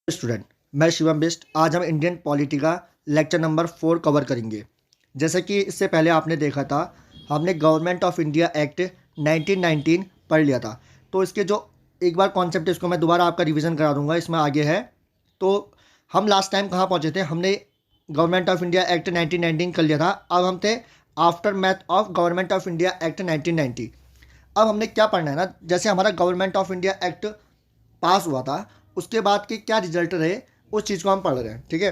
Student, मैं शिवम बिस्ट। आज हम इंडियन पॉलिटी का लेक्चर नंबर 4 कवर करेंगे। जैसे कि इससे पहले आपने देखा था, हमने गवर्नमेंट ऑफ इंडिया एक्ट 1919 पढ़ लिया था। तो इसके जो एक बार कॉन्सेप्ट है, इसको मैं दोबारा आपका रिवीजन करा दूंगा, इसमें आगे है। तो हम लास्ट टाइम कहाँ पहुँचे थे? हमने गवर्नमेंट ऑफ इंडिया एक्ट 1919 कर लिया था। अब हम थे after math of government of India act 1990। अब हमने क्या पढ़ना है ना, जैसे हमारा गवर्नमेंट ऑफ इंडिया एक्ट पास हुआ था, उसके बाद के क्या रिजल्ट रहे, उस चीज़ को हम पढ़ रहे हैं। ठीक है।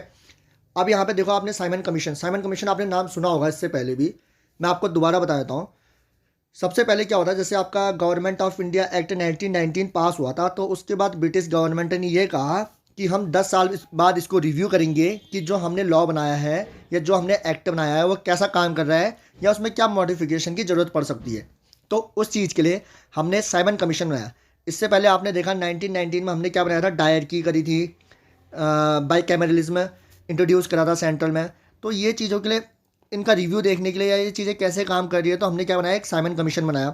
अब यहाँ पे देखो, आपने साइमन कमीशन आपने नाम सुना होगा इससे पहले भी। मैं आपको दोबारा बता देता हूँ। सबसे पहले क्या होता है, जैसे आपका गवर्नमेंट ऑफ इंडिया एक्ट 1919 पास हुआ था, तो उसके बाद ब्रिटिश गवर्नमेंट ने ये कहा कि हम 10 साल बाद इसको रिव्यू करेंगे कि जो हमने लॉ बनाया है या जो हमने एक्ट बनाया है वो कैसा काम कर रहा है, या उसमें क्या मॉडिफिकेशन की ज़रूरत पड़ सकती है। तो उस चीज़ के लिए हमने साइमन कमीशन बनाया। इससे पहले आपने देखा 1919 में हमने क्या बनाया था, डायरकी करी थी, बाई कैमरलिज्म इंट्रोड्यूस करा था सेंट्रल में। तो ये चीज़ों के लिए, इनका रिव्यू देखने के लिए, या ये चीज़ें कैसे काम कर रही है, तो हमने क्या बनाया, एक साइमन कमीशन बनाया।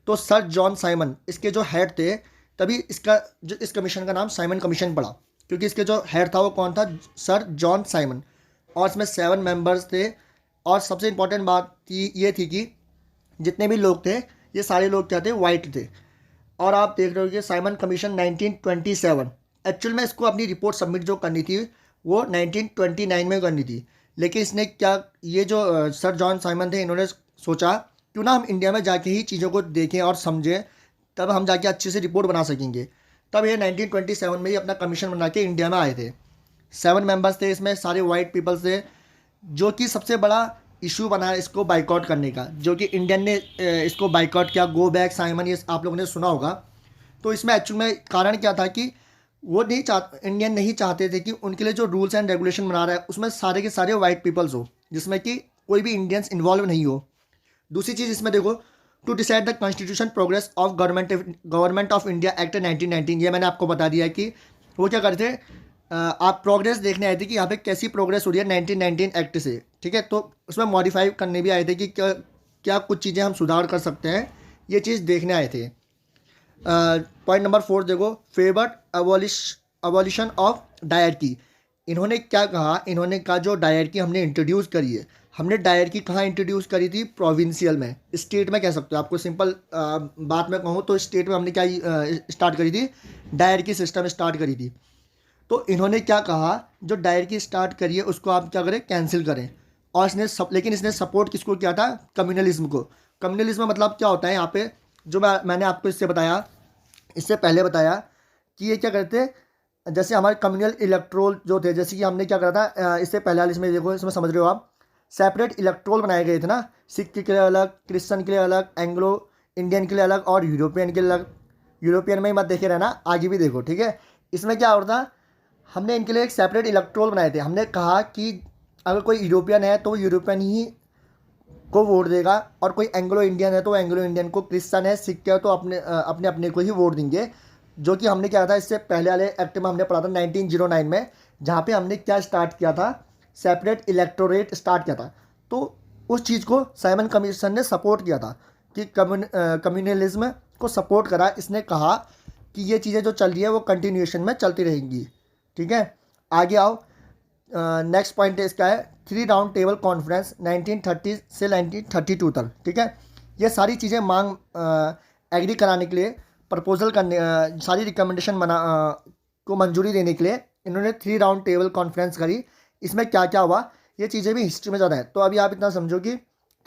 तो सर जॉन साइमन इसके जो हेड थे, तभी इसका जो इस कमीशन का नाम साइमन कमीशन पड़ा, क्योंकि इसके जो हेड था वो कौन था, सर जॉन साइमन। और इसमें 7 मेंबर्स थे। और सबसे इंपॉर्टेंट बात ये थी कि जितने भी लोग थे, ये सारे लोग क्या थे, वाइट थे। और आप देख रहे हो कि साइमन कमीशन 1927, एक्चुअल में इसको अपनी रिपोर्ट सबमिट जो करनी थी वो 1929 में करनी थी। लेकिन इसने क्या, ये जो सर जॉन साइमन थे, इन्होंने सोचा क्यों ना हम इंडिया में जाके ही चीज़ों को देखें और समझें, तब हम जाके अच्छे से रिपोर्ट बना सकेंगे। तब ये 1927 में ही अपना कमीशन बना के इंडिया में आए थे। 7 मेंबर्स थे, इसमें सारे वाइट पीपल्स थे। जो कि सबसे बड़ा इशू बना है इसको बाइकआउट करने का, जो कि इंडियन ने इसको बाइकआउट किया। गो बैक साइमन, ये आप लोगों ने सुना होगा। तो इसमें एक्चुअल में कारण क्या था कि वो नहीं इंडियन नहीं चाहते थे कि उनके लिए जो रूल्स एंड रेगुलेशन बना रहा है उसमें सारे के सारे वाइट पीपल्स हो, जिसमें कि कोई भी इंडियंस इन्वॉल्व नहीं हो। दूसरी चीज़ इसमें देखो, to decide the constitution progress of government of India act 1919, ये मैंने आपको बता दिया है कि वो क्या करते थे। आप प्रोग्रेस देखने आए थे कि यहाँ पे कैसी प्रोग्रेस हो रही है 1919 एक्ट से। ठीक है। तो उसमें मॉडिफाई करने भी आए थे कि क्या क्या कुछ चीज़ें हम सुधार कर सकते हैं, ये चीज़ देखने आए थे। पॉइंट नंबर 4 देखो, फेवर्ड अबॉलिशन ऑफ डायरकी। इन्होंने क्या कहा, इन्होंने कहा जो डायरकी हमने इंट्रोड्यूस करी है, हमने डायरकी कहाँ इंट्रोड्यूस करी थी, प्रोविंशियल में, स्टेट में कह सकते हो। आपको सिंपल बात में कहूँ तो स्टेट में हमने क्या स्टार्ट करी थी, डायरकी सिस्टम स्टार्ट करी थी। तो इन्होंने क्या कहा, जो डायरकी स्टार्ट करी है उसको आप क्या करें, कैंसिल करें। और लेकिन इसने सपोर्ट किसको किया था, कम्युनलिज्म को। कम्युनलिज्म मतलब क्या होता है, यहाँ पे जो मैंने आपको इससे पहले बताया कि ये क्या करते, जैसे हमारे कम्युनल इलेक्ट्रोल जो थे, जैसे कि हमने क्या करा था, इससे पहले वाले इसमें देखो, इसमें समझ रहे हो आप, सेपरेट इलेक्ट्रोल बनाए गए थे ना, सिख के लिए अलग, क्रिश्चियन के लिए अलग, एंग्लो इंडियन के लिए अलग, और यूरोपियन के लिए अलग। यूरोपियन में ही मत देखे रहना, आगे भी देखो। ठीक है। इसमें क्या होता, हमने इनके लिए एक सेपरेट इलेक्ट्रोल बनाए थे। हमने कहा कि अगर कोई यूरोपियन है तो यूरोपियन ही को वोट देगा, और कोई एंग्लो इंडियन है तो एंग्लो इंडियन को, क्रिश्चियन है, सिख है तो अपने अपने अपने को ही वोट देंगे। जो कि हमने क्या था, इससे पहले वाले एक्ट में हमने पढ़ा था 1909 में, जहाँ पे हमने क्या स्टार्ट किया था, सेपरेट इलेक्टोरेट स्टार्ट किया था। तो उस चीज़ को साइमन कमीशन ने सपोर्ट किया था कि कम्युनलिज्म को सपोर्ट करा। इसने कहा कि ये चीज़ें जो चल रही है वो कंटिन्यूएशन में चलती रहेंगी। ठीक है। आगे आओ, नेक्स्ट पॉइंट इसका है 3 राउंड टेबल कॉन्फ्रेंस 1930 से 1932 तक। ठीक है। ये सारी चीज़ें मांग एग्री कराने के लिए, प्रपोजल करने, सारी रिकमेंडेशन को मंजूरी देने के लिए इन्होंने 3 राउंड टेबल कॉन्फ्रेंस करी। इसमें क्या क्या हुआ, ये चीज़ें भी हिस्ट्री में ज़्यादा है। तो अभी आप इतना समझो कि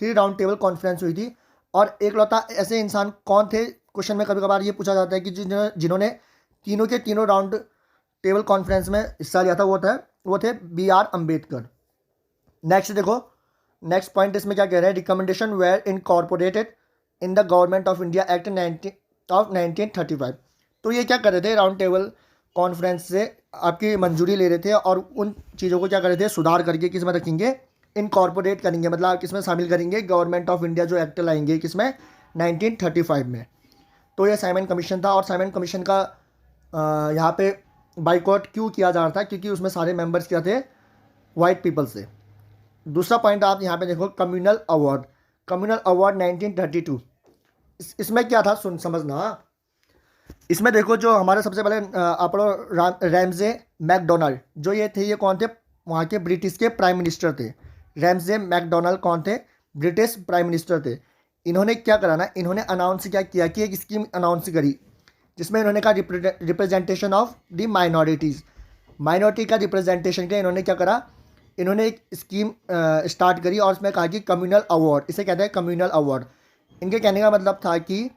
3 राउंड टेबल कॉन्फ्रेंस हुई थी। और एक लौता ऐसे इंसान कौन थे, क्वेश्चन में कभी कभार ये पूछा जाता है कि जिन्होंने तीनों के तीनों राउंड टेबल कॉन्फ्रेंस में हिस्सा लिया था, वो थे BR अम्बेडकर। नेक्स्ट देखो, नेक्स्ट पॉइंट इसमें क्या कह रहे हैं, recommendation were incorporated in the government of India act 1935। तो ये क्या कर रहे थे, राउंड टेबल कॉन्फ्रेंस से आपकी मंजूरी ले रहे थे, और उन चीज़ों को क्या कर रहे थे, सुधार करके किस में रखेंगे, इनकॉर्पोरेट करेंगे, मतलब आप किस में शामिल करेंगे, गवर्नमेंट ऑफ इंडिया जो एक्ट लाएंगे किसमें, 1935 में। तो ये साइमन कमीशन था। और साइमन कमीशन का यहाँ पे बाइकआउट क्यों किया जा रहा था, क्योंकि उसमें सारे मेंबर्स क्या थे, वाइट पीपल से। दूसरा पॉइंट आप यहाँ पे देखो, कम्युनल अवार्ड 1932। इसमें क्या था, समझना। इसमें देखो जो हमारे सबसे पहले अपनो रैमजे मैकडोनाल्ड, जो ये थे, ये कौन थे? वहाँ के ब्रिटिश के प्राइम मिनिस्टर थे। रैमजे मैकडोनाल्ड कौन थे? ब्रिटिश प्राइम मिनिस्टर थे। इन्होंने क्या करा ना, इन्होंने अनाउंस क्या किया कि एक स्कीम अनाउंस करी, जिसमें इन्होंने कहा representation of the minorities. Minority का रिप्रेजेंटेशन के इन्होंने क्या करा, इन्होंने एक स्कीम स्टार्ट करी और उसमें कहा कि कम्युनल अवार्ड, इसे कहते हैं कम्युनल अवार्ड। इनके कहने का मतलब था कि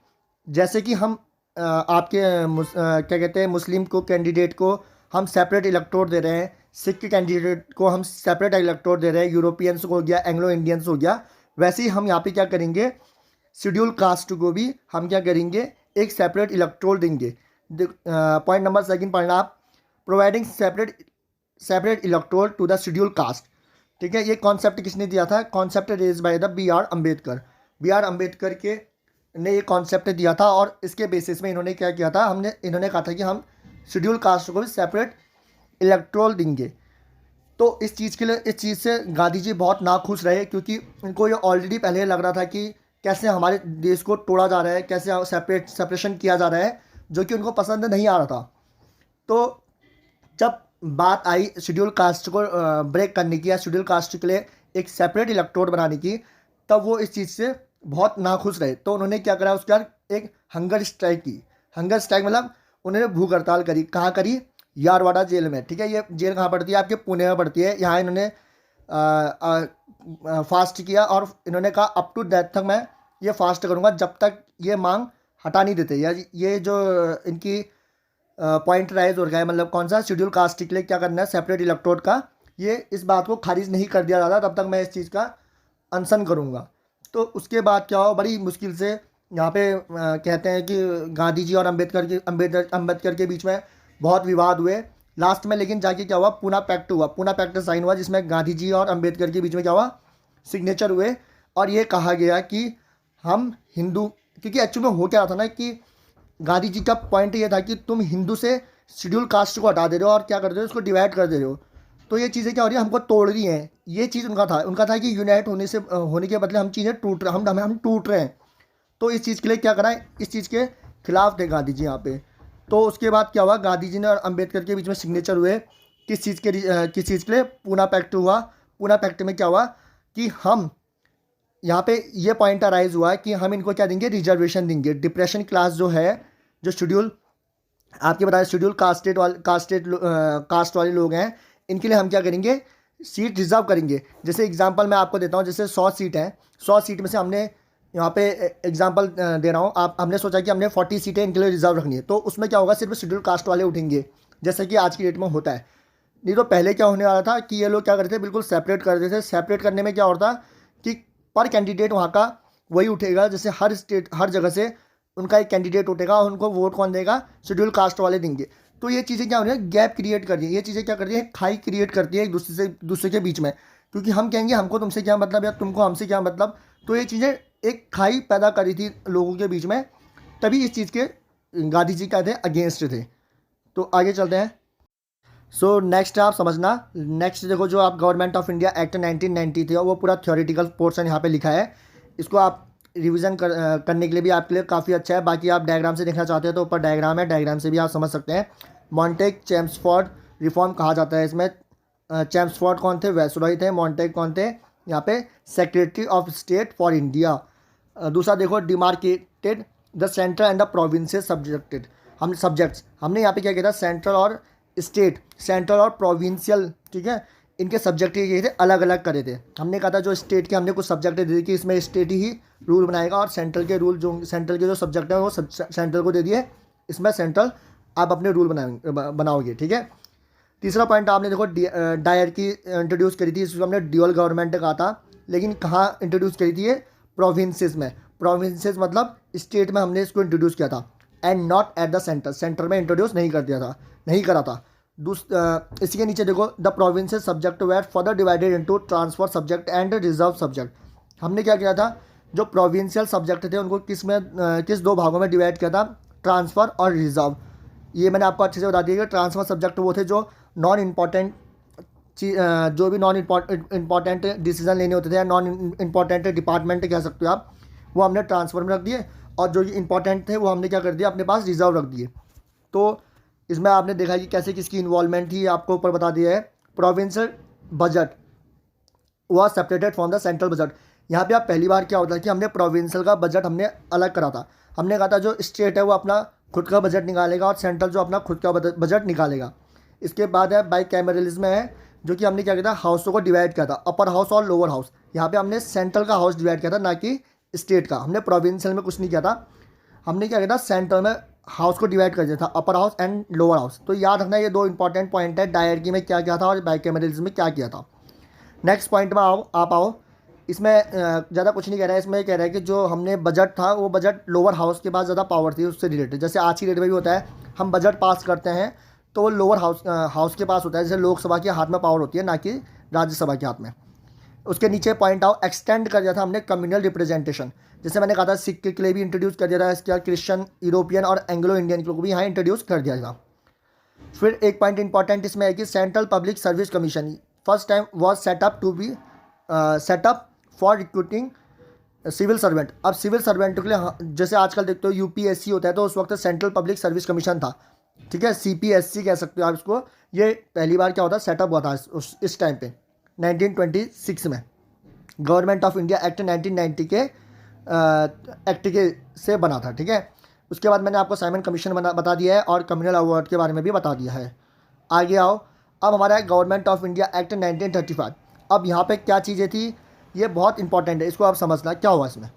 जैसे कि हम आपके क्या कहते हैं, मुस्लिम को कैंडिडेट को हम सेपरेट इलेक्टोर दे रहे हैं, सिख के कैंडिडेट को हम सेपरेट इलेक्टोर दे रहे हैं, यूरोपियंस को हो गया, एंग्लो इंडियंस हो गया, वैसे ही हम यहाँ पे क्या करेंगे, शेड्यूल कास्ट को भी हम क्या करेंगे, एक सेपरेट इलेक्टोर देंगे। पॉइंट नंबर सेकंड पढ़ना आप, providing separate separate electorate to the schedule caste. ठीक है, ये कॉन्सेप्ट किसने दिया था? Concept raised by the B R Ambedkar. B R Ambedkar के ने ये कॉन्सेप्ट दिया था और इसके बेसिस में इन्होंने क्या किया था, इन्होंने कहा था कि हम शेड्यूल कास्ट को भी सेपरेट इलेक्टोरल देंगे। तो इस चीज़ के लिए, इस चीज़ से गांधी जी बहुत नाखुश रहे, क्योंकि उनको ये ऑलरेडी पहले लग रहा था कि कैसे हमारे देश को तोड़ा जा रहा है, कैसे सेपरेशन किया जा रहा है, जो कि उनको पसंद नहीं आ रहा था। तो जब बात आई शेड्यूल कास्ट को ब्रेक करने की या शेड्यूल कास्ट के लिए एक सेपरेट इलेक्टोर बनाने की, तब वो इस चीज़ से बहुत नाखुश रहे। तो उन्होंने क्या करा, उसके बाद एक हंगर स्ट्राइक की। हंगर स्ट्राइक मतलब उन्होंने भूख हड़ताल करी। कहाँ करी? यारवाड़ा जेल में। ठीक है, ये जेल कहाँ पड़ती है? आपके पुणे में पड़ती है। यहाँ इन्होंने फास्ट किया और इन्होंने कहा अप टू डेथ तक मैं ये फास्ट करूँगा, जब तक ये मांग हटा नहीं देते, या ये जो इनकी पॉइंट राइज हो रहा है, मतलब कौन सा, शेड्यूल कास्ट के लिए क्या करना है, सेपरेट इलेक्टोरेट का, ये इस बात को खारिज नहीं कर दिया जाता, तब तक मैं इस चीज़ का अनशन करूँगा। तो उसके बाद क्या हो, बड़ी मुश्किल से यहाँ पे कहते हैं कि गांधी जी और अम्बेडकर के बीच में बहुत विवाद हुए लास्ट में, लेकिन जाके क्या हुआ, पूना पैक्ट हुआ। पूना पैक्ट साइन हुआ, जिसमें गांधी जी और अम्बेडकर के बीच में क्या हुआ, सिग्नेचर हुए। और ये कहा गया कि हम हिंदू, क्योंकि एक्चुअली में हो क्या रहा था ना कि गांधी जी का पॉइंट ये था कि तुम हिंदू से शेड्यूल कास्ट को हटा दे रहे हो और क्या कर दे रहे हो, उसको डिवाइड कर दे रहे हो। तो ये चीज़ें क्या हो रही है, हमको तोड़ रही हैं। ये चीज़ उनका था कि यूनाइट होने के बदले हम चीज़ें टूट रहे, हम टूट रहे हैं। तो इस चीज़ के लिए क्या करा है, इस चीज़ के खिलाफ थे गांधी जी यहाँ पे। तो उसके बाद क्या हुआ, गांधी जी ने और अम्बेडकर के बीच में सिग्नेचर हुए। किस चीज़ के लिए? पूना पैक्ट हुआ। पूना पैक्ट में क्या हुआ कि हम यहाँ पे ये पॉइंट अराइज हुआ कि हम इनको क्या देंगे, रिजर्वेशन देंगे। डिप्रेशन क्लास जो है, जो शेड्यूल आपके बताया शेड्यूल कास्ट वाले लोग हैं, इनके लिए हम क्या करेंगे, सीट रिजर्व करेंगे। जैसे एग्जांपल मैं आपको देता हूँ, जैसे 100 सीट हैं, 100 सीट में से हमने यहाँ पे एग्जांपल दे रहा हूँ, हमने सोचा कि हमने 40 सीटें इनके लिए रिजर्व रखनी है। तो उसमें क्या होगा, सिर्फ शेड्यूल कास्ट वाले उठेंगे, जैसे कि आज की डेट में होता है। नहीं तो पहले क्या होने वाला था कि ये लोग क्या करते थे, बिल्कुल सेपरेट कर देते थे। सेपरेट करने में क्या होता कि पर कैंडिडेट वहाँ का वही उठेगा, जैसे हर स्टेट, हर जगह से उनका एक कैंडिडेट उठेगा और उनको वोट कौन देगा, शेड्यूल कास्ट वाले देंगे। तो ये चीज़ें क्या हो रही है, गैप क्रिएट कर रही है। ये चीज़ें क्या करती है, खाई क्रिएट करती है एक दूसरे के बीच में, क्योंकि हम कहेंगे हमको तुमसे क्या मतलब या तुमको हमसे क्या मतलब। तो ये चीज़ें एक खाई पैदा करी थी लोगों के बीच में, तभी इस चीज़ के गांधी जी क्या थे, अगेंस्ट थे। तो आगे चलते हैं। सो नेक्स्ट आप समझना, नेक्स्ट देखो, जो आप गवर्नमेंट ऑफ इंडिया एक्ट 1990 थे, वो पूरा थ्योरेटिकल पोर्शन यहाँ पे लिखा है। इसको आप रिवीजन करने के लिए भी आपके लिए काफ़ी अच्छा है। बाकी आप डायग्राम से देखना चाहते हैं तो ऊपर डायग्राम है, डायग्राम से भी आप समझ सकते हैं। मॉन्टेग चेम्सफोर्ड रिफॉर्म कहा जाता है इसमें। चेम्सफोर्ड कौन थे, वैसरॉय थे। मॉन्टेग कौन थे, यहाँ पे secretary of state for India. दूसरा देखो, demarcated the central and the provinces subjected, हम सब्जेक्ट्स हमने यहाँ पे क्या किया था, सेंट्रल और स्टेट, सेंट्रल और प्रोविंशियल, ठीक है, इनके सब्जेक्ट ये थे, अलग अलग करे थे। हमने कहा था जो स्टेट के हमने कुछ सब्जेक्ट दे दिए कि इसमें स्टेट ही रूल बनाएगा, और सेंट्रल के रूल, जो सेंट्रल के जो सब्जेक्ट हैं वो सेंट्रल को दे दिए, इसमें सेंट्रल आप अपने रूल बनाओगे। ठीक है, तीसरा पॉइंट आपने देखो, डायर की इंट्रोड्यूस करी थी, इसको हमने ड्यूअल गवर्नमेंट कहा था, लेकिन कहाँ इंट्रोड्यूस करी थी, ये प्रोविंसेस में। प्रोविंसेस मतलब स्टेट में हमने इसको इंट्रोड्यूस किया था, and not at the centre, centre में इंट्रोड्यूस नहीं कर दिया था, नहीं करा था। इसी के नीचे देखो, the provinces subject were further divided into transfer subject and reserve subject. हमने क्या किया था, जो प्रोविंशियल सब्जेक्ट थे उनको किस दो भागों में डिवाइड किया था, ट्रांसफ़र और रिजर्व। ये मैंने आपको अच्छे से बता दिया कि ट्रांसफ़र सब्जेक्ट वो थे जो नॉन इम्पॉर्टेंट जो भी नॉन इम्पॉर्टेंट डिसीजन लेने होते थे, या नॉन इम्पॉर्टेंट डिपार्टमेंट कह सकते हो आप, वो हमने ट्रांसफ़र में रख दिए। और जो इंपॉर्टेंट थे वो हमने क्या कर दिया, अपने पास रिजर्व रख दिए। तो इसमें आपने देखा कि कैसे किसकी इन्वॉल्वमेंट थी, आपको ऊपर बता दिया है। Provincial budget was separated from the central budget. यहाँ पे आप पहली बार क्या होता है कि हमने प्रोविंशियल का बजट हमने अलग करा था। हमने कहा था जो स्टेट है वो अपना खुद का बजट निकालेगा और सेंट्रल जो अपना खुद का बजट निकालेगा। इसके बाद है बाई कैमरलिज्म है, जो कि हमने क्या किया था, हाउसों को डिवाइड किया था, अपर हाउस और लोअर हाउस। यहाँ पे हमने सेंट्रल का हाउस डिवाइड किया था, ना कि स्टेट का। हमने प्रोविंशियल में कुछ नहीं किया था, हमने क्या किया था, सेंट्रल में हाउस को डिवाइड कर दिया था, upper house and lower house. तो याद रखना ये दो इंपॉर्टेंट पॉइंट है, डायरकी में क्या किया था और बाइकैमरलिज्म में क्या किया था। नेक्स्ट पॉइंट में आप आओ। इसमें ज़्यादा कुछ नहीं कह रहा है, इसमें कह रहा है कि जो हमने बजट था वो बजट लोअर हाउस के पास ज़्यादा पावर थी उससे रिलेटेड। जैसे आज की डेट में भी होता है, हम बजट पास करते हैं तो वो लोअर हाउस के पास होता है। जैसे लोकसभा के हाथ में पावर होती है, ना कि राज्यसभा के हाथ में। उसके नीचे पॉइंट आओ, एक्सटेंड कर दिया था हमने कम्युनल रिप्रेजेंटेशन। जैसे मैंने कहा था सिख के लिए भी इंट्रोड्यूस कर दिया था, इसके बाद क्रिश्चियन, यूरोपियन और एंग्लो इंडियन को भी यहाँ इंट्रोड्यूस कर दिया था। फिर एक पॉइंट इंपॉर्टेंट इसमें है कि central public service commission first time was set up to be set up for recruiting civil servant. अब सिविल सर्वेंट के लिए जैसे आजकल देखते हो यूपीएससी होता है, तो उस वक्त सेंट्रल पब्लिक सर्विस कमीशन था, ठीक है, सीपीएससी कह सकते हो आप इसको। ये पहली बार क्या होता है, सेटअप हुआ था इस टाइम पे 1926 में। गवर्नमेंट ऑफ इंडिया एक्ट 1990 के एक्ट के से बना था, ठीक है। उसके बाद मैंने आपको साइमन कमीशन बता दिया है और कम्युनल अवार्ड के बारे में भी बता दिया है। आगे आओ, अब हमारा है गवर्नमेंट ऑफ इंडिया एक्ट 1935। अब यहाँ पे क्या चीज़ें थी, ये बहुत इंपॉर्टेंट है, इसको आप समझना क्या हुआ इसमें।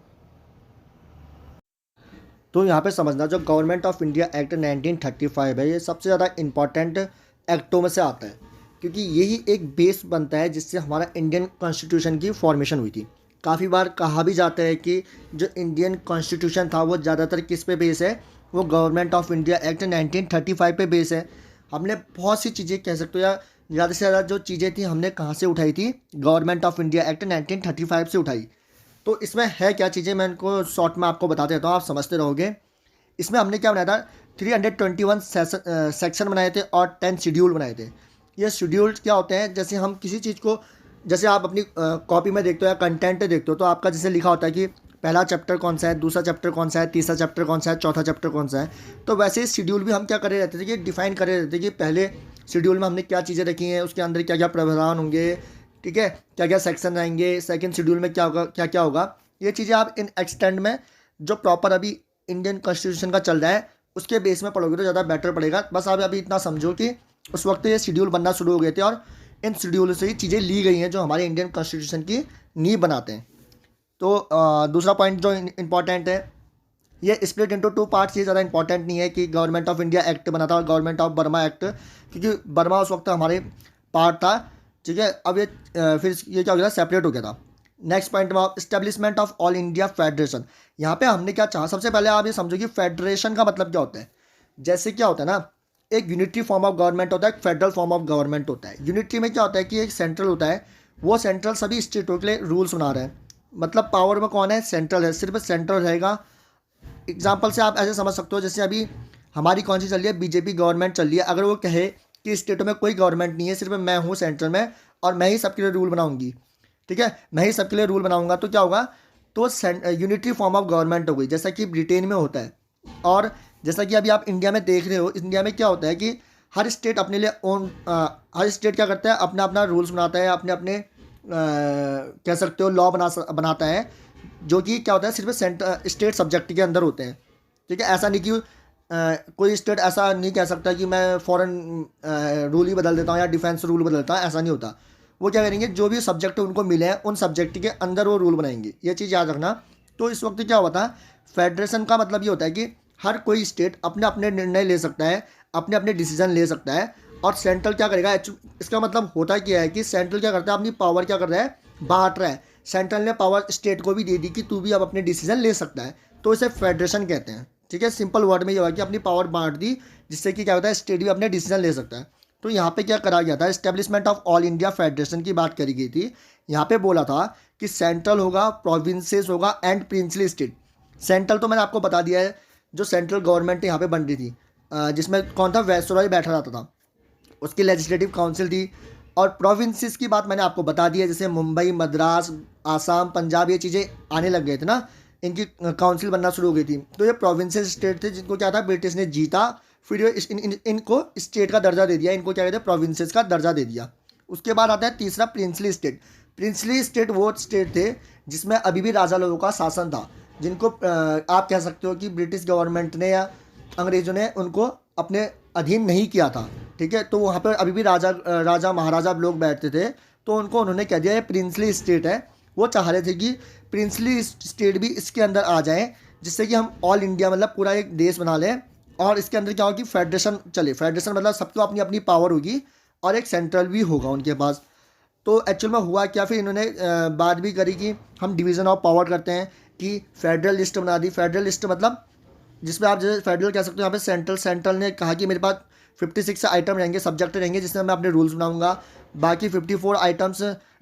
तो यहाँ पे समझना, जो गवर्नमेंट ऑफ इंडिया एक्ट 1935 है, ये सबसे ज़्यादा इंपॉर्टेंट एक्टों में से आता है, क्योंकि यही एक बेस बनता है जिससे हमारा इंडियन कॉन्स्टिट्यूशन की फॉर्मेशन हुई थी। काफ़ी बार कहा भी जाता है कि जो इंडियन कॉन्स्टिट्यूशन था वो ज़्यादातर किस पे बेस है, वो गवर्नमेंट ऑफ इंडिया एक्ट 1935 पे बेस है। हमने बहुत सी चीज़ें कह सकते हो, या ज़्यादा से ज़्यादा जो चीज़ें थी हमने कहाँ से उठाई थी, गवर्नमेंट ऑफ इंडिया एक्ट 1935 से उठाई। तो इसमें है क्या चीज़ें, मैं इनको शॉर्ट में आपको बता देता हूँ, आप समझते रहोगे। इसमें हमने क्या बनाया था, 321 सेक्शन बनाए थे और 10 शेड्यूल बनाए थे। ये शेड्यूल क्या होते हैं, जैसे हम किसी चीज़ को, जैसे आप अपनी कॉपी में देखते हो या कंटेंट देखते हो, तो आपका जैसे लिखा होता है कि पहला चैप्टर कौन सा है, दूसरा चैप्टर कौन सा है, तीसरा चैप्टर कौन सा है, चौथा चैप्टर कौन सा है। तो वैसे ही शेड्यूल भी हम क्या करे रहते थे कि डिफाइन करे रहते थे कि पहले शेड्यूल में हमने क्या चीज़ें रखी हैं, उसके अंदर क्या क्या प्रावधान होंगे, ठीक है, क्या क्या सेक्शन आएंगे, सेकंड शेड्यूल में क्या होगा, क्या क्या होगा। ये चीज़ें आप इन एक्सटेंड में जो प्रॉपर अभी इंडियन कॉन्स्टिट्यूशन का चल रहा है उसके बेस में पढ़ोगे तो ज़्यादा बेटर पड़ेगा। बस आप अभी इतना समझो कि उस वक्त ये शेड्यूल बनना शुरू हो गए थे और इन शेड्यूल से ही चीज़ें ली गई हैं जो हमारे इंडियन कॉन्स्टिट्यूशन की नींव बनाते हैं। तो दूसरा पॉइंट जो इंपॉर्टेंट है, ये स्प्लिट इनटू 2 पार्ट्स। ये ज़्यादा इंपॉर्टेंट नहीं है कि गवर्नमेंट ऑफ इंडिया एक्ट बना था और गवर्नमेंट ऑफ बर्मा एक्ट, क्योंकि बर्मा उस वक्त हमारे पार्ट था, ठीक है। अब ये फिर ये क्या हो गया, सेपरेट हो गया था। नेक्स्ट पॉइंट में establishment of all India federation. यहाँ पे हमने क्या चाहा, सबसे पहले आप ये समझो कि फेडरेशन का मतलब क्या होता है। जैसे क्या होता है ना, एक यूनिटरी फॉर्म ऑफ गवर्नमेंट होता है, एक फेडरल फॉर्म ऑफ गवर्नमेंट होता है। यूनिटरी में क्या होता है कि एक सेंट्रल होता है, वो सेंट्रल सभी स्टेटों के लिए रूल्स बना रहे हैं, मतलब पावर में कौन है, सेंट्रल है, सिर्फ सेंट्रल रहेगा। एग्जाम्पल से आप ऐसे समझ सकते हो, जैसे अभी हमारी कौन सी चल रही है, बीजेपी गवर्नमेंट चल रही है। अगर वो कहे कि स्टेटों में कोई गवर्नमेंट नहीं है, सिर्फ मैं हूँ सेंट्रल में और मैं ही सबके लिए रूल बनाऊंगी, ठीक है, मैं ही सबके लिए रूल बनाऊंगा, तो क्या होगा, तो यूनिटरी फॉर्म ऑफ गवर्नमेंट हो गई, जैसा कि ब्रिटेन में होता है। और जैसा कि अभी आप इंडिया में देख रहे हो, इंडिया में क्या होता है कि हर स्टेट अपने लिए हर स्टेट क्या करता है, अपना अपना रूल्स बनाता है, अपने अपने कह सकते हो लॉ बनाता है, जो कि क्या होता है, सिर्फ स्टेट सब्जेक्ट के अंदर होते हैं, ठीक है। ऐसा नहीं कि कोई स्टेट ऐसा नहीं कह सकता कि मैं फॉरेन रूल ही बदल देता हूँ या डिफेंस रूल बदल देता हूँ, ऐसा नहीं होता। वो क्या करेंगे, जो भी सब्जेक्ट उनको मिले हैं उन सब्जेक्ट के अंदर वो रूल बनाएंगे, ये चीज़ याद रखना। तो इस वक्त क्या हुआ था, फेडरेशन का मतलब ये होता है कि हर कोई स्टेट अपने अपने निर्णय ले सकता है, अपने अपने डिसीजन ले सकता है, और सेंट्रल क्या करेगा। इसका मतलब होता क्या है कि सेंट्रल क्या करता है, अपनी पावर क्या कर रहा है, बांट रहा है। सेंट्रल ने पावर स्टेट को भी दे दी कि तू भी अब अपने डिसीजन ले सकता है, तो इसे फेडरेशन कहते हैं, ठीक है। सिंपल वर्ड में ये हुआ कि अपनी पावर बांट दी, जिससे कि क्या होता है, स्टेट भी अपने डिसीजन ले सकता है। तो यहाँ पे क्या करा गया था, establishment of all India federation की बात करी गई थी। यहाँ पे बोला था कि सेंट्रल होगा, प्रोविंसेस होगा एंड प्रिंसली स्टेट। सेंट्रल तो मैंने आपको बता दिया है, जो सेंट्रल गवर्नमेंट यहाँ पे बन रही थी, जिसमें कौन था, वायसरॉय बैठा रहता था, उसकी लेजिस्लेटिव काउंसिल थी। और प्रोविंसेस की बात मैंने आपको बता दी है, जैसे मुंबई, मद्रास, आसाम, पंजाब, ये चीज़ें आने लग गए थे ना, इनकी काउंसिल बनना शुरू हो गई थी। तो ये प्रोविंशियल स्टेट थे जिनको क्या था ब्रिटिश ने जीता, फिर ये इनको स्टेट का दर्जा दे दिया, इनको क्या कहते हैं प्रोविंसेस का दर्जा दे दिया। उसके बाद आता है तीसरा प्रिंसली स्टेट। प्रिंसली स्टेट वो स्टेट थे जिसमें अभी भी राजा लोगों का शासन था, जिनको आप कह सकते हो कि ब्रिटिश गवर्नमेंट ने या अंग्रेज़ों ने उनको अपने अधीन नहीं किया था। ठीक है, तो वहाँ पर अभी भी राजा महाराजा लोग बैठते थे, तो उनको उन्होंने कह दिया ये प्रिंसली स्टेट है। वो चाह रहे थे कि प्रिंसली स्टेट भी इसके अंदर आ जाए, जिससे कि हम ऑल इंडिया मतलब पूरा एक देश बना लें, और इसके अंदर क्या होगा कि फेडरेशन चले। फेडरेशन मतलब सबको अपनी अपनी पावर होगी और एक सेंट्रल भी होगा उनके पास। तो एक्चुअल में हुआ क्या, फिर इन्होंने बात भी करी कि हम डिवीज़न ऑफ पावर करते हैं, कि फेडरल लिस्ट बना दी। फेडरल लिस्ट मतलब जिसमें आप जैसे फेडरल कह सकते हो, यहाँ पे सेंट्रल ने कहा कि मेरे पास 56 आइटम रहेंगे, सब्जेक्ट रहेंगे, जिसमें मैं अपने रूल्स बनाऊंगा। बाकी 54 आइटम्स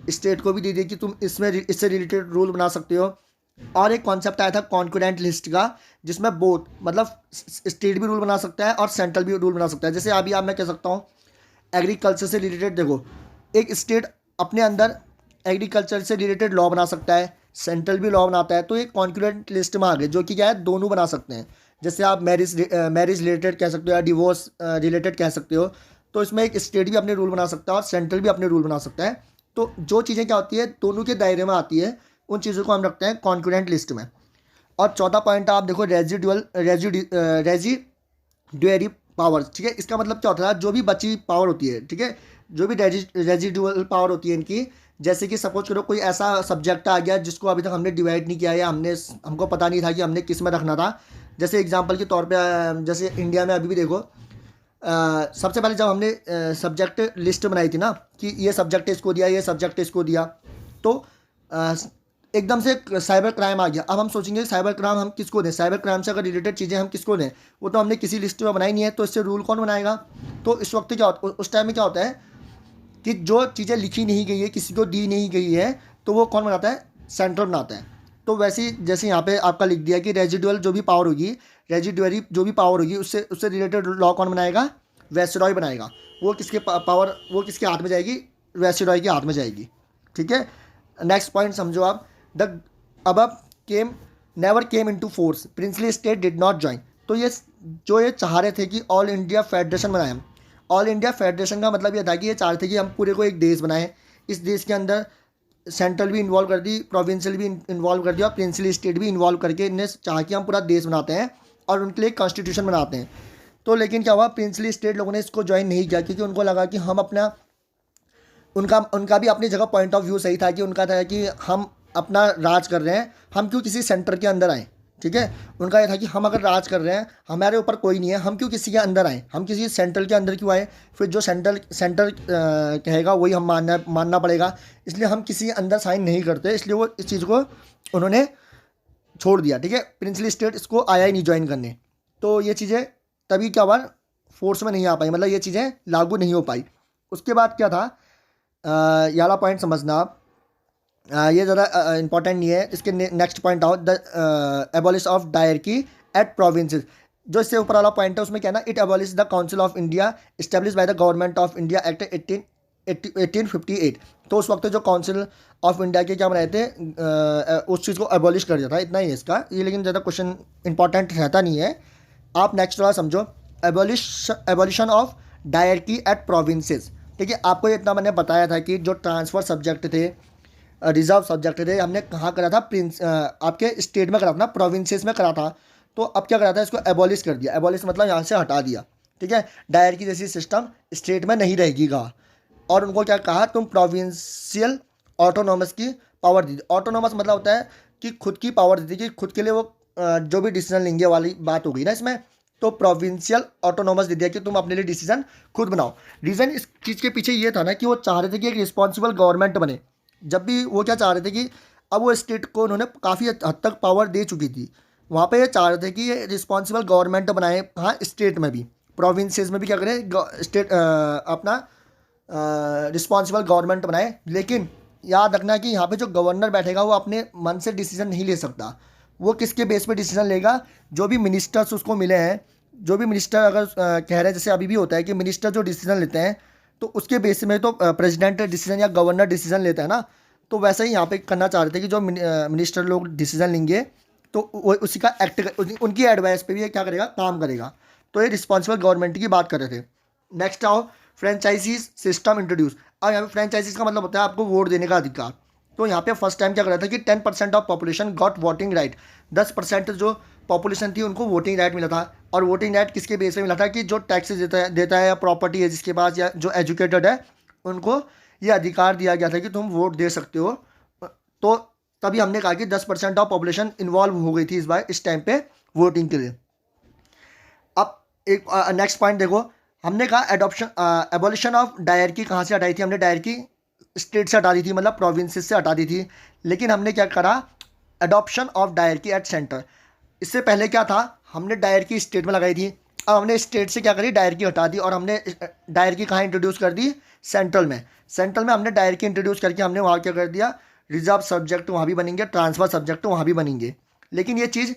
स्टेट को भी दे दिए कि तुम इससे रिलेटेड रूल बना सकते हो। और एक कॉन्सेप्ट आया था कॉन्करेंट लिस्ट का, जिसमें बोथ मतलब स्टेट भी रूल बना सकता है और सेंट्रल भी रूल बना सकता है। जैसे अभी आप मैं कह सकता हूँ एग्रीकल्चर से रिलेटेड, देखो एक स्टेट अपने अंदर एग्रीकल्चर से रिलेटेड लॉ बना सकता है, सेंट्रल भी लॉ बनाता है। तो ये कॉन्करेंट लिस्ट में आ गए, जो कि क्या है दोनों बना सकते हैं। जैसे आप मैरिज रिलेटेड कह सकते हो या डिवोर्स रिलेटेड कह सकते हो। तो इसमें एक स्टेट भी अपने रूल बना सकता है और सेंट्रल भी अपने रूल बना सकता है। तो जो चीज़ें क्या होती है दोनों के दायरे में आती है, उन चीज़ों को हम रखते हैं कॉन्करेंट लिस्ट में। और चौथा पॉइंट आप देखो रेजिडुअरी पावर्स। ठीक है, इसका मतलब क्या होता है जो भी बची पावर होती है, ठीक है, जो भी रेजिडुअल पावर होती है इनकी। जैसे कि सपोज करो कोई ऐसा सब्जेक्ट आ गया जिसको अभी तक हमने डिवाइड नहीं किया है, हमको पता नहीं था कि हमने किस में रखना था। जैसे एग्जांपल के तौर पे जैसे इंडिया में अभी भी देखो सबसे पहले जब हमने सब्जेक्ट लिस्ट बनाई थी ना कि ये सब्जेक्ट इसको दिया, ये सब्जेक्ट इसको दिया, तो एकदम से साइबर क्राइम आ गया। अब हम सोचेंगे साइबर क्राइम हम किसको दें, साइबर क्राइम से अगर रिलेटेड चीज़ें हम किसको दें, वो तो हमने किसी लिस्ट में बनाई नहीं है, तो इससे रूल कौन बनाएगा। तो इस वक्त क्या उस टाइम में क्या होता है कि जो चीज़ें लिखी नहीं गई है, किसी को दी नहीं गई है, तो वो कौन बनाता है, सेंट्रल बनाता है। तो वैसे ही जैसे यहाँ पे आपका लिख दिया कि रेजिडुअल जो भी पावर होगी, रेजिडुअरी जो भी पावर होगी, उससे उससे रिलेटेड लॉ कौन बनाएगा, वैसरॉय बनाएगा। वो किसके पावर वो किसके हाथ में जाएगी, वैसरॉय के हाथ में जाएगी। ठीक है, नेक्स्ट पॉइंट समझो आप, द अब came never came into force, princely state did not join. तो ये चाह रहे थे कि ऑल इंडिया फेडरेशन बनाएं। ऑल इंडिया फेडरेशन का मतलब ये था कि ये चाह रहे थे कि हम पूरे को एक देश बनाएं, इस देश के अंदर सेंट्रल भी इन्वॉल्व कर दी, प्रोविंशियल भी इन्वॉल्व कर दिया और प्रिंसली स्टेट भी इन्वॉल्व करके इन्हें चाह कि हम पूरा देश बनाते हैं और उनके लिए कॉन्स्टिट्यूशन बनाते हैं। तो लेकिन क्या हुआ, प्रिंसली स्टेट लोगों ने इसको ज्वाइन नहीं किया, क्योंकि उनको लगा कि हम अपना उनका भी अपनी जगह पॉइंट ऑफ व्यू सही था कि उनका था कि हम अपना राज कर रहे हैं, हम क्यों किसी सेंटर के अंदर आए। ठीक है, उनका ये था कि हम अगर राज कर रहे हैं, हमारे ऊपर कोई नहीं है, हम क्यों किसी के अंदर आए, हम किसी सेंट्रल के अंदर क्यों आए, फिर जो सेंटर कहेगा वही हम मानना पड़ेगा। इसलिए हम किसी के अंदर साइन नहीं करते, इसलिए वो इस चीज़ को उन्होंने छोड़ दिया। ठीक है, प्रिंसली स्टेट इसको आया ही नहीं ज्वाइन करने। तो ये चीज़ें तभी क्या हुआ, फोर्स में नहीं आ पाई, मतलब ये चीज़ें लागू नहीं हो पाई। उसके बाद क्या था, ये वाला पॉइंट समझना आप, ये ज़्यादा इंपॉर्टेंट नहीं है। इसके नेक्स्ट पॉइंट आओ, the abolish of diarchy at provinces. जो इससे ऊपर वाला पॉइंट है उसमें क्या ना, it abolish the council of India establish by the government of India act 1858। तो उस वक्त जो काउंसिल ऑफ इंडिया के क्या बनाए थे, उस चीज़ को एबॉलिश कर दिया था। इतना ही है इसका, ये लेकिन ज़्यादा क्वेश्चन इंपॉर्टेंट रहता नहीं है। आप नेक्स्ट वाला समझो, abolition of diarchy at provinces. ठीक है, आपको इतना मैंने बताया था कि जो ट्रांसफ़र सब्जेक्ट थे, रिजर्व सब्जेक्ट थे, हमने कहाँ करा था, आपके स्टेट में करा था ना, प्रोविंसेस में करा था। तो अब क्या करा था, इसको एबॉलिश कर दिया। एबॉलिश मतलब यहाँ से हटा दिया। ठीक है, डायर की जैसी सिस्टम स्टेट में नहीं रहेगीगा, और उनको क्या कहा, तुम प्रोविंशियल ऑटोनॉमस की पावर दी। ऑटोनॉमस मतलब होता है कि खुद की पावर दी थी, कि खुद के लिए वो जो भी डिसीजन लेंगे वाली बात हो गई ना इसमें। तो प्रोविंशियल ऑटोनॉमस दे दिया कि तुम अपने लिए डिसीजन खुद बनाओ। रीज़न इस चीज़ के पीछे ये था ना कि वो चाह रहे थे कि एक रिस्पॉन्सिबल गवर्नमेंट बने। जब भी वो क्या चाह रहे थे कि अब वो स्टेट को उन्होंने काफ़ी हद तक पावर दे चुकी थी, वहाँ पे ये चाह रहे थे कि ये रिस्पॉन्सिबल गवर्नमेंट बनाए। हाँ, स्टेट में भी, प्रोविंसेस में भी क्या करें, स्टेट अपना रिस्पॉन्सिबल गवर्नमेंट बनाए। लेकिन याद रखना कि यहाँ पे जो गवर्नर बैठेगा वो अपने मन से डिसीजन नहीं ले सकता। वो किसके बेस पे डिसीजन लेगा, जो भी मिनिस्टर्स उसको मिले हैं, जो भी मिनिस्टर अगर कह रहे हैं, जैसे अभी भी होता है कि मिनिस्टर जो डिसीजन लेते हैं तो उसके बेस में तो प्रेसिडेंट डिसीजन या गवर्नर डिसीजन लेता है ना। तो वैसे ही यहाँ पे करना चाह रहे थे कि जो मिनिस्टर लोग डिसीजन लेंगे तो वो उसी का उनकी एडवाइस पे भी ये क्या करेगा, काम करेगा। तो ये रिस्पॉन्सिबल गवर्नमेंट की बात कर रहे थे। नेक्स्ट आओ, फ्रेंचाइजीज सिस्टम इंट्रोड्यूस। अब यहाँ पे फ्रेंचाइजीज का मतलब होता है आपको वोट देने का अधिकार। तो यहाँ पे फर्स्ट टाइम क्या कर रहा था कि 10% of population got voting right. 10% जो पॉपुलेशन थी उनको वोटिंग राइट मिला था। और वोटिंग राइट किसके बेस पे मिला था कि जो टैक्सेस देता है या प्रॉपर्टी है जिसके पास, या जो एजुकेटेड है, उनको ये अधिकार दिया गया था कि तुम वोट दे सकते हो। तो तभी हमने कहा कि 10% ऑफ पॉपुलेशन इन्वॉल्व हो गई थी इस टाइम पे वोटिंग के लिए। अब एक नेक्स्ट पॉइंट देखो, हमने कहा एबॉलिशन ऑफ डायरकी कहाँ से हटाई थी? हमने डायरकी स्टेट से हटा दी थी, मतलब प्रोविंसेस से हटा दी थी। लेकिन हमने क्या करा, adoption of diarchy at centre. इससे पहले क्या था, हमने डायरकी स्टेट में लगाई थी। अब हमने स्टेट से क्या करी, डायरकी हटा दी और हमने डायरकी कहाँ इंट्रोड्यूस कर दी, सेंट्रल में। सेंट्रल में हमने डायरकी इंट्रोड्यूस करके हमने वहाँ क्या कर दिया, रिजर्व सब्जेक्ट वहाँ भी बनेंगे, ट्रांसफर सब्जेक्ट वहाँ भी बनेंगे। लेकिन ये चीज़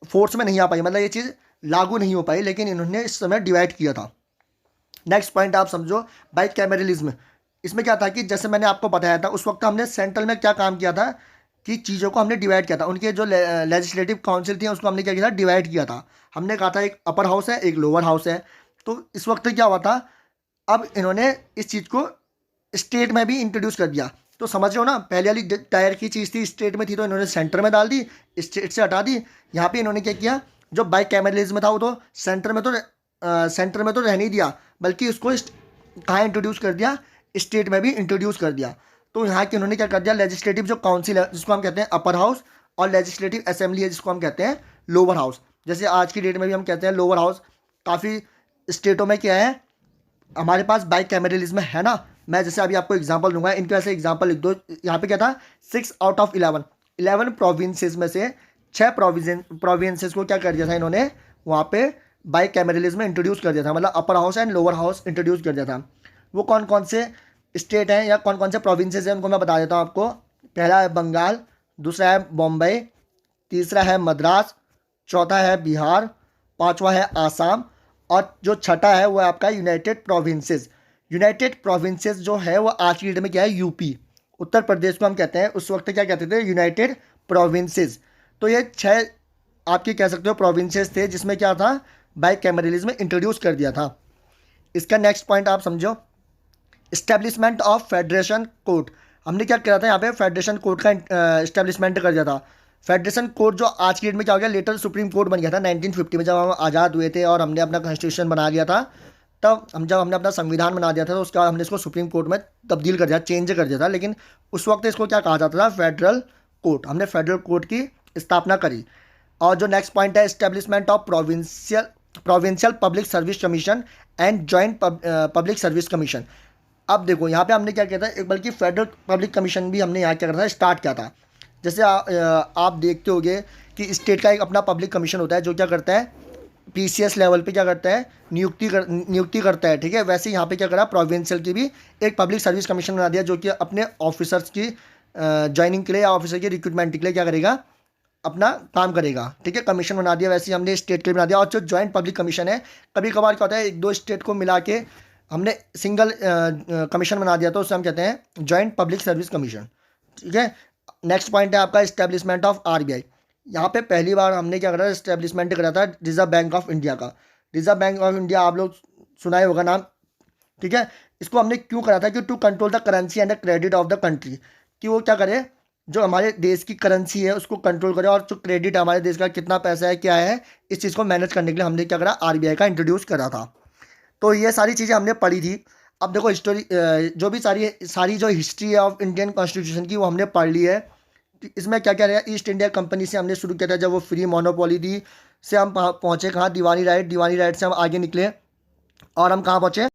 फोर्स में नहीं आ पाई, मतलब ये चीज़ लागू नहीं हो पाई, लेकिन इन्होंने इस समय डिवाइड किया था। नेक्स्ट पॉइंट आप समझो, बाइकैमरलिज्म। इसमें क्या था कि जैसे मैंने आपको बताया था, उस वक्त हमने सेंट्रल में क्या काम किया था कि चीज़ों को हमने डिवाइड किया था। उनके जो लेजिस्लेटिव काउंसिल थी उसको हमने क्या किया था, डिवाइड किया था। हमने कहा था एक अपर हाउस है, एक लोअर हाउस है। तो इस वक्त क्या हुआ था, अब इन्होंने इस चीज़ को स्टेट में भी इंट्रोड्यूस कर दिया। तो समझ रहे हो ना, पहले वाली टायर की चीज़ थी स्टेट में थी, तो इन्होंने सेंटर में डाल दी, स्टेट से हटा दी। यहाँ पे इन्होंने क्या किया, जो बाइकैमरलिज्म था वो तो सेंटर में तो रहने ही दिया, बल्कि उसको कहाँ इंट्रोड्यूस कर दिया, स्टेट में भी इंट्रोड्यूस कर दिया। तो यहाँ के उन्होंने क्या कर दिया, लेजिस्लेटिव जो काउंसिल है जिसको हम कहते हैं अपर हाउस, और लेजिस्लेटिव असेंबली है जिसको हम कहते हैं लोअर हाउस। जैसे आज की डेट में भी हम कहते हैं लोअर हाउस। काफ़ी स्टेटों में क्या है, हमारे पास बाइकैमरलिज्म है ना। मैं जैसे अभी आपको एग्जांपल दूंगा, इनके वैसे एग्जांपल लिख दो। यहाँ पे क्या था, 6 आउट ऑफ 11 प्रोविंसेस में से 6 प्रोविंसेस को क्या कर दिया था इन्होंने, वहाँ पे बाइकैमरलिज्म इंट्रोड्यूस कर दिया था, मतलब upper house and lower house introduce कर दिया था। वो कौन कौन से स्टेट हैं या कौन कौन से प्रोविंसेस हैं उनको मैं बता देता हूँ आपको। पहला है बंगाल, दूसरा है बॉम्बे, तीसरा है मद्रास, चौथा है बिहार, पांचवा है आसाम, और जो छठा है वो है आपका यूनाइटेड प्रोविंसेस। यूनाइटेड प्रोविंसेस जो है वो आज की डेट में क्या है, यूपी, उत्तर प्रदेश को हम कहते हैं। उस वक्त क्या कहते थे, यूनाइटेड प्रोविंसेस। तो ये 6 आपके कह सकते हो प्रोविंसेस थे जिसमें क्या था, बाइकैमरलिज्म इंट्रोड्यूस कर दिया था। इसका नेक्स्ट पॉइंट आप समझो, इस्टेब्लिशमेंट ऑफ फेडरेशन कोर्ट। हमने क्या किया था यहाँ पे, फेडरेशन कोर्ट का इस्टेब्लिशमेंट कर दिया था। फेडरेशन कोर्ट जो आज की डेट में क्या हो गया, लेटर सुप्रीम कोर्ट बन गया था 1950 में, जब हम आज़ाद हुए थे और हमने अपना कॉन्स्टिट्यूशन बना लिया था। तब जब हमने अपना संविधान बना दिया था, तो उसके बाद हमने इसको सुप्रीम कोर्ट में तब्दील कर दिया, चेंज कर दिया था। लेकिन उस वक्त इसको क्या कहा जाता था, फेडरल कोर्ट। हमने फेडरल कोर्ट की स्थापना करी। और जो नेक्स्ट पॉइंट है, establishment of provincial public service commission and joint public service commission. अब देखो यहाँ पे हमने क्या किया था, एक बल्कि फेडरल पब्लिक कमीशन भी हमने यहाँ क्या करा था, स्टार्ट किया था। जैसे आप देखते होंगे कि स्टेट का एक अपना पब्लिक कमीशन होता है जो क्या करता है, पीसीएस लेवल पे क्या करता है, नियुक्ति करता है, ठीक है। वैसे यहाँ पे क्या करा, प्रोविंशियल की भी एक पब्लिक सर्विस कमीशन बना दिया, जो कि अपने ऑफिसर्स की ज्वाइनिंग के लिए या ऑफिसर की रिक्रूटमेंट के लिए क्या करेगा, अपना काम करेगा, ठीक है। कमीशन बना दिया, वैसे ही हमने स्टेट के लिए बना दिया। और जो जॉइंट पब्लिक कमीशन है, कभी कभार क्या होता है, एक दो स्टेट को मिला के हमने सिंगल कमीशन बना दिया, तो उससे हम कहते हैं जॉइंट पब्लिक सर्विस कमीशन, ठीक है। नेक्स्ट पॉइंट है आपका इस्टेब्लिशमेंट ऑफ आरबीआई। यहाँ पे पहली बार हमने क्या करा, इस्टेब्लिशमेंट करा था रिजर्व बैंक ऑफ इंडिया का। रिजर्व बैंक ऑफ इंडिया आप लोग सुना ही होगा नाम, ठीक है। इसको हमने क्यों करा था कि to control the currency and the credit of the country, कि वो क्या करे, जो हमारे देश की करेंसी है उसको कंट्रोल करे, और जो क्रेडिट हमारे देश का कितना पैसा है क्या है, इस चीज़ को मैनेज करने के लिए हमने क्या करा, आरबीआई का इंट्रोड्यूस करा था। तो ये सारी चीज़ें हमने पढ़ी थी। अब देखो हिस्टोरी, जो भी सारी जो हिस्ट्री है ऑफ इंडियन कॉन्स्टिट्यूशन की, वो हमने पढ़ ली है। इसमें क्या क्या रहेगा, ईस्ट इंडिया कंपनी से हमने शुरू किया था, जब वो फ्री मोनोपोली थी, से हम पहुँचे कहाँ, दीवानी राइट से हम आगे निकले, और हम कहाँ पहुँचे,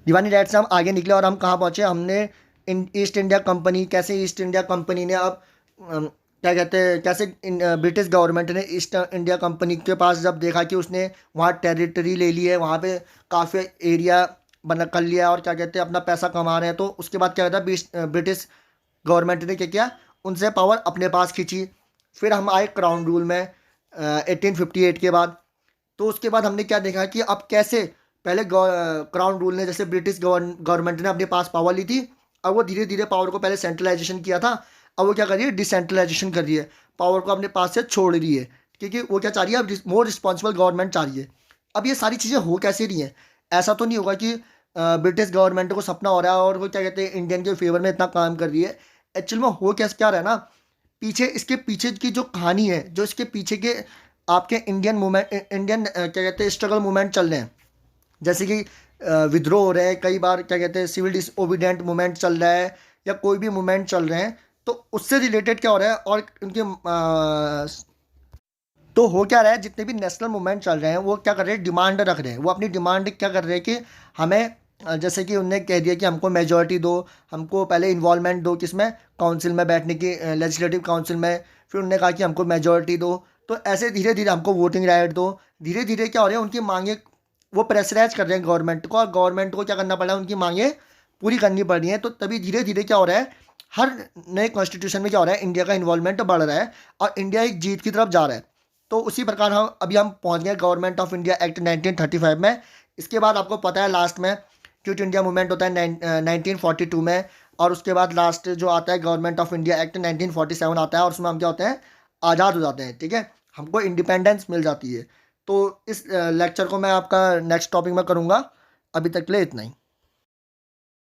दीवानी राइट से हम आगे निकले और हम कहाँ पहुँचे, हमने ईस्ट इंडिया कंपनी, कैसे ईस्ट इंडिया कंपनी ने अब क्या कहते हैं, कैसे ब्रिटिश गवर्नमेंट ने ईस्ट इंडिया कंपनी के पास जब देखा कि उसने वहाँ टेरिटरी ले ली है, वहाँ पे काफ़ी एरिया बना कर लिया और क्या कहते हैं अपना पैसा कमा रहे हैं, तो उसके बाद क्या कहता है, ब्रिटिश गवर्नमेंट ने क्या किया, उनसे पावर अपने पास खींची। फिर हम आए क्राउन रूल में 1858 के बाद। तो उसके बाद हमने क्या देखा कि अब कैसे, पहले क्राउन रूल ने, जैसे ब्रिटिश गवर्नमेंट ने अपने पास पावर ली थी, अब वो धीरे धीरे पावर को पहले सेंट्रलाइजेशन किया था, अब वो क्या कर रही है, डिसेंट्रलाइजेशन कर रही है, पावर को अपने पास से छोड़ रही है, क्योंकि वो क्या चाह रही है, अब मोर रिस्पॉन्सिबल गवर्नमेंट चाह रही है। अब ये सारी चीज़ें हो कैसे रही हैं? ऐसा तो नहीं होगा कि ब्रिटिश गवर्नमेंट को सपना हो रहा है और वो क्या कहते हैं इंडियन के फेवर में इतना काम कर रही है। एक्चुअल में हो क्या रहा है ना, पीछे इसके पीछे की जो कहानी है, जो इसके पीछे के आपके इंडियन मूवमेंट, इंडियन क्या कहते हैं स्ट्रगल मूवमेंट चल रहे हैं, जैसे कि विद्रोह हो रहे हैं, कई बार क्या कहते हैं सिविल डिसओबीडियंट मूवमेंट चल रहा है, या कोई भी मूवमेंट चल रहे हैं, तो उससे रिलेटेड क्या हो रहा है और उनके तो हो क्या रहा है, जितने भी नेशनल मूवमेंट चल रहे हैं वो क्या कर रहे हैं, डिमांड रख रहे हैं। वो अपनी डिमांड क्या कर रहे हैं कि हमें जैसे कि उनने कह दिया कि हमको मेजॉरिटी दो, हमको पहले इन्वॉल्वमेंट दो, किसमें, काउंसिल में बैठने की, लेजिस्लेटिव काउंसिल में। फिर उनने कहा कि हमको मेजॉरिटी दो, तो ऐसे धीरे धीरे हमको वोटिंग राइट दो। धीरे धीरे क्या हो रहा है, उनकी मांगे वो प्रेशराइज कर रहे हैं गवर्नमेंट को, और गवर्नमेंट को क्या करना पड़ रहा है, उनकी मांगे पूरी करनी पड़ रही हैं। तो तभी धीरे धीरे क्या हो रहा है, हर नए कॉन्स्टिट्यूशन में क्या हो रहा है, इंडिया का इन्वॉल्वमेंट बढ़ रहा है और इंडिया एक जीत की तरफ जा रहा है। तो उसी प्रकार हम पहुंच गए गवर्नमेंट ऑफ इंडिया एक्ट 1935 में। इसके बाद आपको पता है लास्ट में क्विट इंडिया मूवमेंट होता है 1942 में, और उसके बाद लास्ट जो आता है गवर्नमेंट ऑफ इंडिया एक्ट 1947 आता है, और उसमें हम क्या होते हैं, आज़ाद हो जाते हैं। ठीक है, हमको इंडिपेंडेंस मिल जाती है। तो इस लेक्चर को मैं आपका नेक्स्ट टॉपिक में करूँगा। अभी तक के लिए इतना ही।